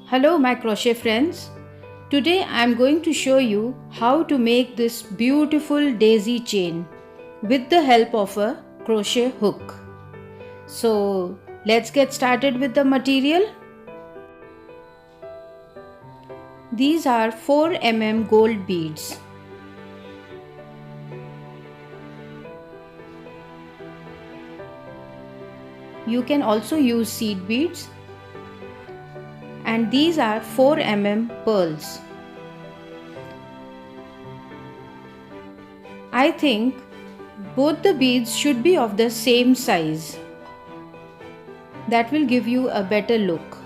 Hello my crochet friends. Today I am going to show you how to make this beautiful daisy chain with the help of a crochet hook. So let's get started with the material. These are 4 gold beads. You can also use seed beads. And these are 4 pearls. I think both the beads should be of the same size. That will give you a better look.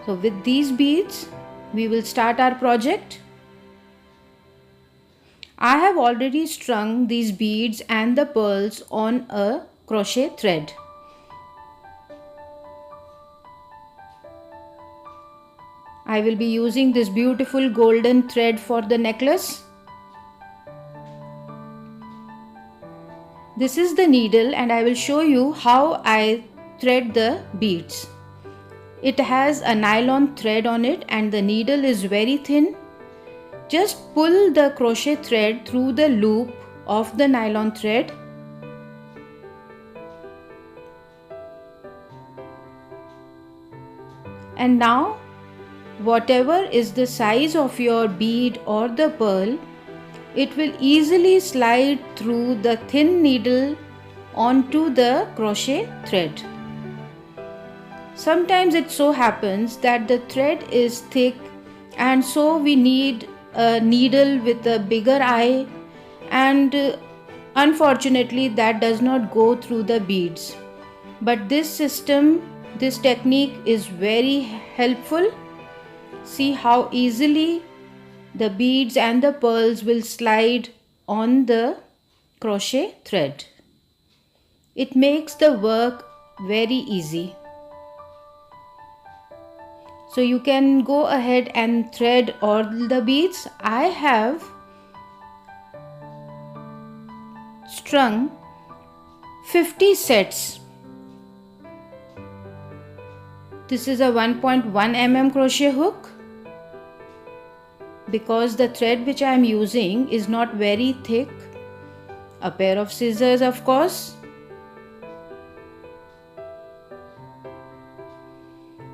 So with these beads, we will start our project. I have already strung these beads and the pearls on a crochet thread. I will be using this beautiful golden thread for the necklace. This is the needle and I will show you how I thread the beads. It has a nylon thread on it and the needle is very thin. Just pull the crochet thread through the loop of the nylon thread. And now, whatever is the size of your bead or the pearl, it will easily slide through the thin needle onto the crochet thread. Sometimes it so happens that the thread is thick and so we need a needle with a bigger eye, and unfortunately that does not go through the beads. But this technique is very helpful. See how easily the beads and the pearls will slide on the crochet thread. It makes the work very easy. So you can go ahead and thread all the beads. I have strung 50 sets. This is a 1.1 crochet hook. Because the thread which I am using is not very thick. A pair of scissors, of course.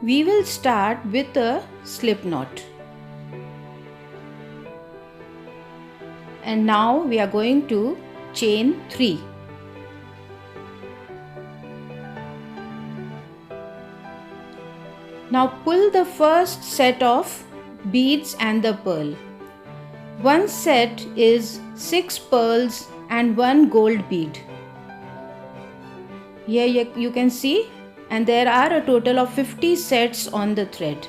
We will start with a slip knot. And now we are going to chain 3. Now pull the first set of beads and the pearl. One set is 6 pearls and 1 gold bead. Here you can see, and there are a total of 50 sets on the thread.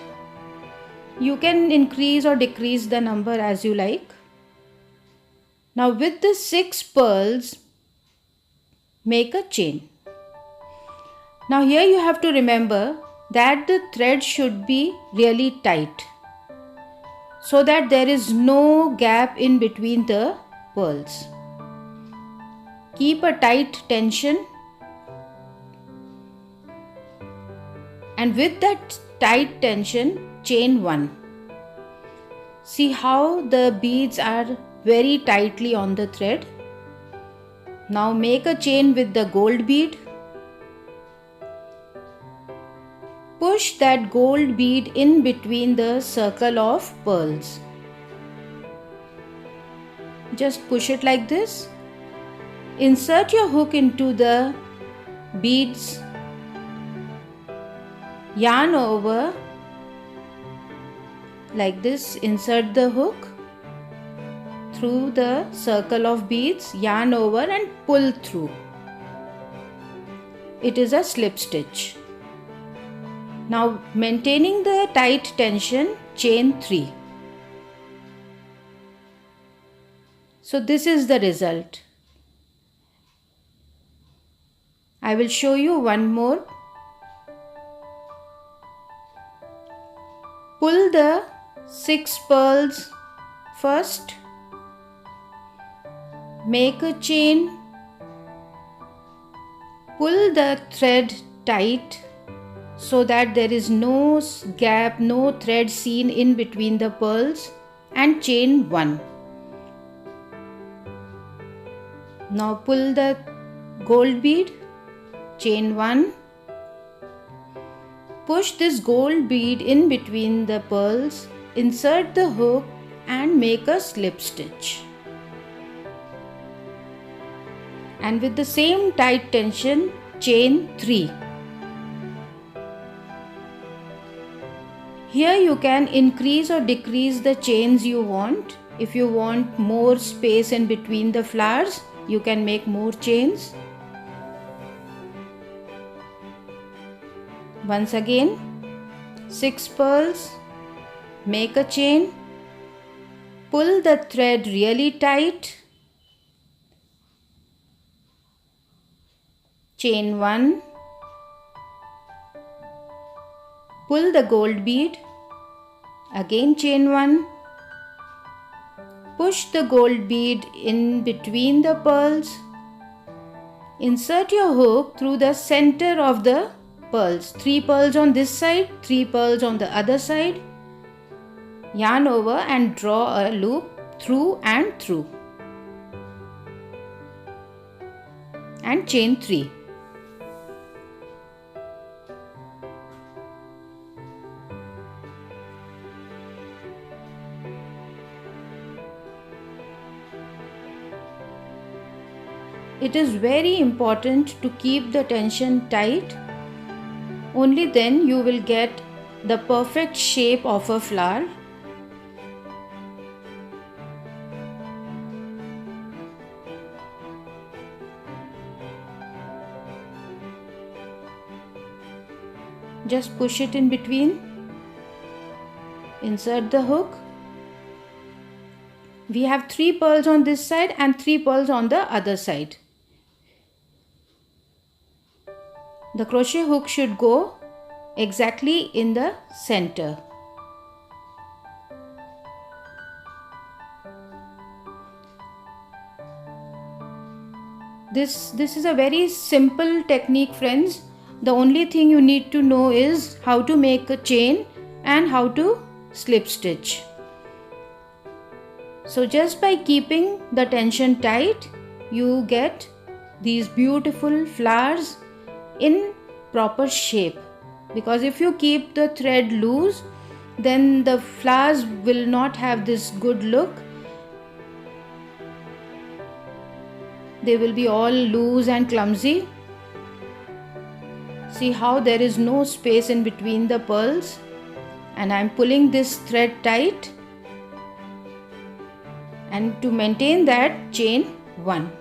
You can increase or decrease the number as you like. Now with the 6 pearls, make a chain. Now here you have to remember that the thread should be really tight, so that there is no gap in between the pearls. Keep a tight tension, and with that tight tension, chain 1. See how the beads are very tightly on the thread. Now make a chain with the gold bead. Push that gold bead in between the circle of pearls. Just push it like this. Insert your hook into the beads. Yarn over like this. Insert the hook through the circle of beads, yarn over and pull through. It is a slip stitch. Now maintaining the tight tension, chain 3. So this is the result. I will show you one more. Pull the 6 pearls first. Make a chain Pull the thread tight so that there is no gap, no thread seen in between the pearls, and chain 1. Now pull the gold bead, chain 1. Push this gold bead in between the pearls, insert the hook and make a slip stitch. And with the same tight tension, chain 3. Here you can increase or decrease the chains you want. If you want more space in between the flowers, you can make more chains. Once again, 6 pearls, make a chain, pull the thread really tight, chain 1, pull the gold bead, again chain 1, push the gold bead in between the pearls, insert your hook through the center of the pearls, 3 pearls on this side, 3 pearls on the other side, yarn over and draw a loop through and through, and chain 3. It is very important to keep the tension tight. Only then you will get the perfect shape of a flower. Just push it in between. Insert the hook. We have 3 pearls on this side and 3 pearls on the other side. The crochet hook should go exactly in the center. This is a very simple technique, friends. The only thing you need to know is how to make a chain and how to slip stitch. So just by keeping the tension tight, you get these beautiful flowers in proper shape. Because if you keep the thread loose, then the flowers will not have this good look. They will be all loose and clumsy. See how there is no space in between the pearls, and I am pulling this thread tight, and to maintain that, chain 1.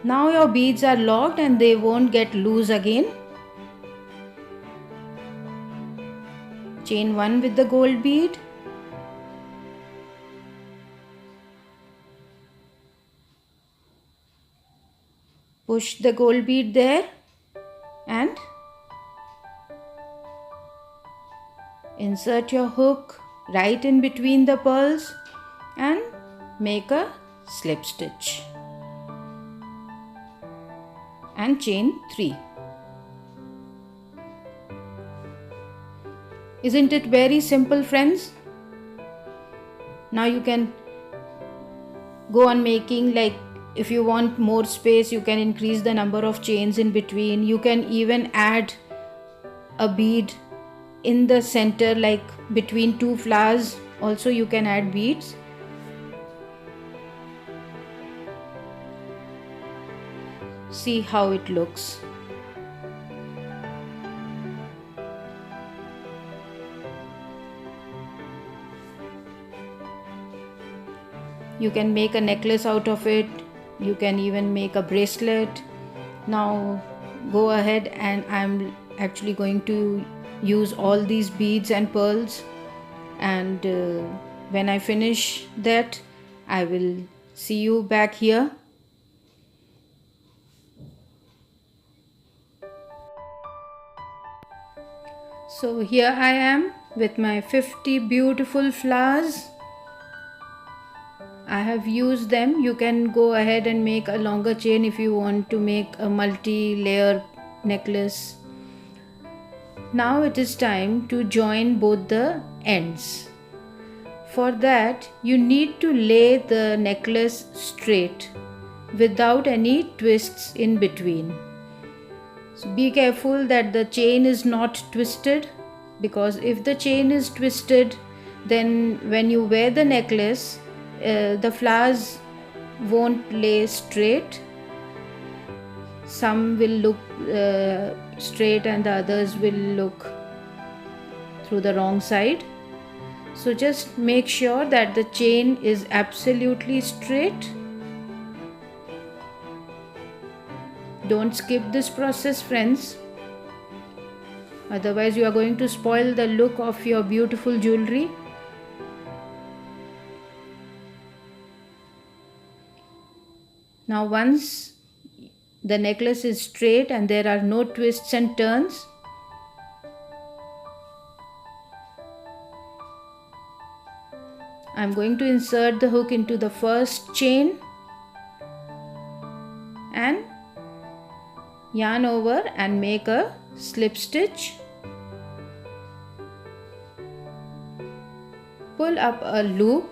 Now your beads are locked and they won't get loose again. Chain 1 with the gold bead. Push the gold bead there and insert your hook right in between the pearls and make a slip stitch. And chain 3. Isn't it very simple, friends? Now you can go on making, like if you want more space, you can increase the number of chains in between. You can even add a bead in the center, like between 2 flowers. Also you can add beads. See how it looks. You can make a necklace out of it. You can even make a bracelet. Now go ahead, and I'm actually going to use all these beads and pearls, and when I finish that, I will see you back here. So here I am with my 50 beautiful flowers. I have used them. You can go ahead and make a longer chain if you want to make a multi-layer necklace. Now it is time to join both the ends. For that, you need to lay the necklace straight without any twists in between. So be careful that the chain is not twisted, because if the chain is twisted, then when you wear the necklace, the flowers won't lay straight. Some will look straight and the others will look through the wrong side. So just make sure that the chain is absolutely straight. Don't skip this process, friends. Otherwise you are going to spoil the look of your beautiful jewelry. Now once the necklace is straight and there are no twists and turns, I'm going to insert the hook into the first chain and yarn over and make a slip stitch. Pull up a loop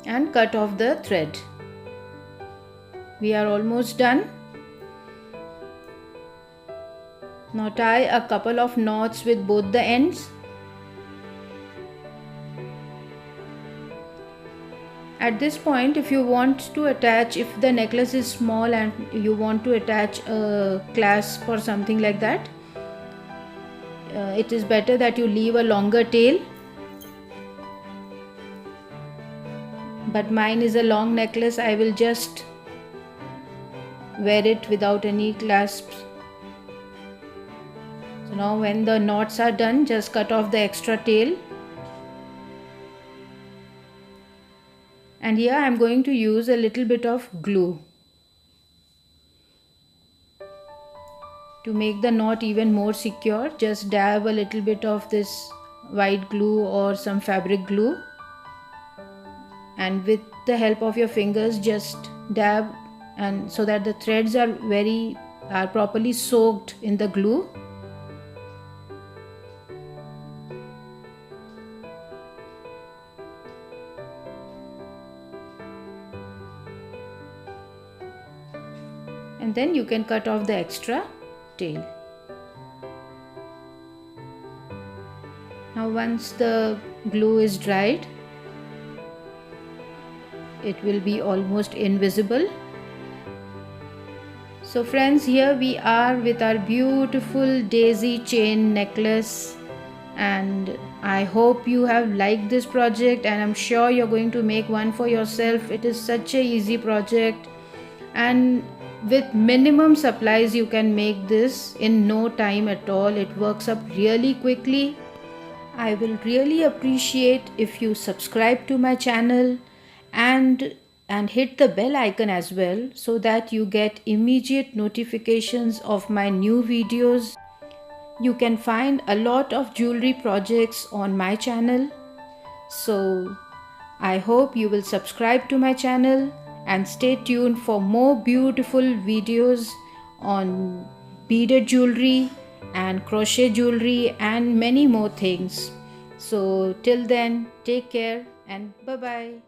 and cut off the thread. We are almost done. Now tie a couple of knots with both the ends. At this point, if you want to attach, if the necklace is small and you want to attach a clasp or something like that, it is better that you leave a longer tail. But mine is a long necklace. I will just wear it without any clasps. So now when the knots are done, just cut off the extra tail. And here I am going to use a little bit of glue to make the knot even more secure. Just dab a little bit of this white glue or some fabric glue, and with the help of your fingers just dab, and so that the threads are properly soaked in the glue. And then you can cut off the extra tail. Now once the glue is dried, it will be almost invisible. So friends, here we are with our beautiful daisy chain necklace, and I hope you have liked this project, and I'm sure you're going to make one for yourself. It is such a easy project, and with minimum supplies you can make this in no time at all. It works up really quickly. I will really appreciate if you subscribe to my channel and hit the bell icon as well, so that you get immediate notifications of my new videos. You can find a lot of jewelry projects on my channel. So I hope you will subscribe to my channel and stay tuned for more beautiful videos on beaded jewelry and crochet jewelry and many more things. So till then, take care and bye-bye.